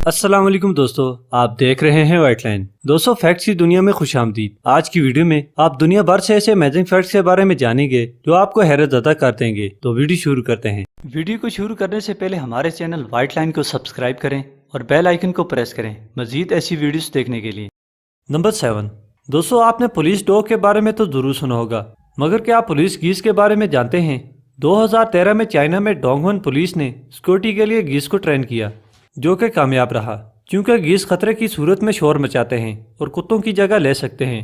अस्सलाम वालेकुम दोस्तों, आप देख रहे हैं व्हाइट लाइन। दोस्तों, फैक्ट्स की दुनिया में खुश आमदीद। आज की वीडियो में आप दुनिया भर से ऐसे अमेजिंग फैक्ट्स के बारे में जानेंगे जो आपको हैरत ज़दा कर देंगे। तो वीडियो शुरू करते हैं। वीडियो को शुरू करने से पहले हमारे चैनल व्हाइट लाइन को सब्सक्राइब करें और बेल आइकन को प्रेस करें मजीद ऐसी वीडियोस देखने के लिए। नंबर 7। दोस्तों, आपने पुलिस डॉग के बारे में तो जरूर सुना होगा, मगर क्या आप पुलिस गीस के बारे में जानते हैं? 2013 में चाइना में डोंगवन पुलिस ने सिक्योरिटी के लिए गीस को ट्रेन किया, जो कि कामयाब रहा, क्योंकि गीस खतरे की सूरत में शोर मचाते हैं और कुत्तों की जगह ले सकते हैं।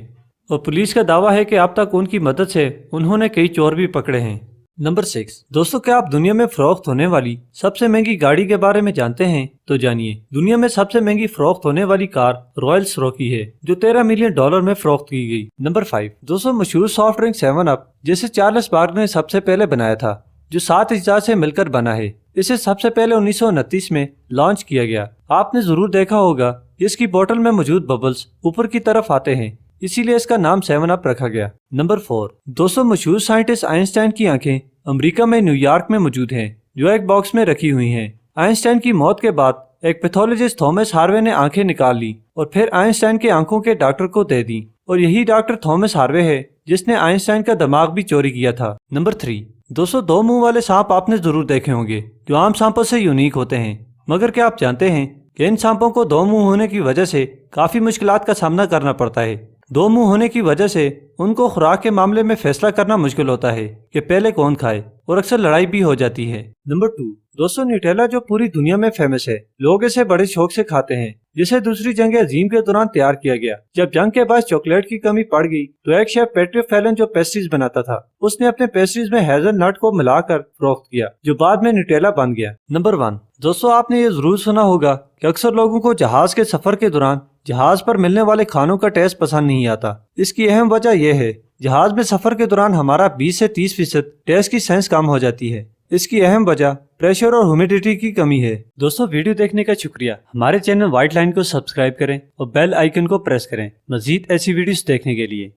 और पुलिस का दावा है कि अब तक उनकी मदद से उन्होंने कई चोर भी पकड़े हैं। नंबर 6। दोस्तों, क्या आप दुनिया में फरोख्त होने वाली सबसे महंगी गाड़ी के बारे में जानते हैं? तो जानिए। दुनिया में सबसे महंगी फरोख्त होने वाली कार रॉयल्स रॉकी है, जो $13 मिलियन में फरोख्त की गई। नंबर 5। दोस्तों, मशहूर सॉफ्ट ड्रिंक 7 अप, जिसे चार्ल्स बार्क ने सबसे पहले बनाया था, जो 7 अज्जा से मिलकर बना है। इसे सबसे पहले 1929 में लॉन्च किया गया। आपने जरूर देखा होगा कि इसकी बोतल में मौजूद बबल्स ऊपर की तरफ आते हैं, इसीलिए इसका नाम 7 अप रखा गया। नंबर 4। दोस्तों, मशहूर साइंटिस्ट आइंस्टाइन की आंखें अमेरिका में न्यूयॉर्क में मौजूद हैं, जो एक बॉक्स में रखी हुई हैं। आइंस्टाइन की मौत के बाद एक पैथोलॉजिस्ट थॉमस हार्वे ने आंखें निकाल ली और फिर आइंस्टाइन के आंखों के डॉक्टर को दे दी, और यही डॉक्टर थॉमस हार्वे है जिसने आइंस्टाइन का दिमाग भी चोरी किया था। नंबर 3। दोस्तों, 2 मुंह वाले सांप आपने जरूर देखे होंगे, जो आम सांपों से यूनिक होते हैं। मगर क्या आप जानते हैं कि इन सांपों को 2 मुंह होने की वजह से काफी मुश्किलात का सामना करना पड़ता है। 2 मुंह होने की वजह से उनको खुराक के मामले में फैसला करना मुश्किल होता है कि पहले कौन खाए, और अक्सर लड़ाई भी हो जाती है। नंबर 2। दोस्तों, न्यूटेला जो पूरी दुनिया में फेमस है, लोग इसे बड़े शौक से खाते हैं, जिसे दूसरी जंग अजीम के दौरान तैयार किया गया। जब जंग के बाद चॉकलेट की कमी पड़ गई तो एक शेफ पेट्री फैलन जो पेस्ट्रीज बनाता था, उसने अपने पेस्ट्रीज में हेज़लनट को मिलाकर फरोख्त किया, जो बाद में न्यूटेला बन गया। नंबर 1। दोस्तों, आपने ये जरूर सुना होगा कि अक्सर लोगों को जहाज के सफर के दौरान जहाज पर मिलने वाले खानों का टेस्ट पसंद नहीं आता। इसकी अहम वजह यह है, जहाज में सफर के दौरान हमारा 20 से 30% टेस्ट की सेंस कम हो जाती है। इसकी अहम वजह प्रेशर और ह्यूमिडिटी की कमी है। दोस्तों, वीडियो देखने का शुक्रिया। हमारे चैनल व्हाइट लाइन को सब्सक्राइब करें और बेल आइकन को प्रेस करें मजीद ऐसी वीडियोस देखने के लिए।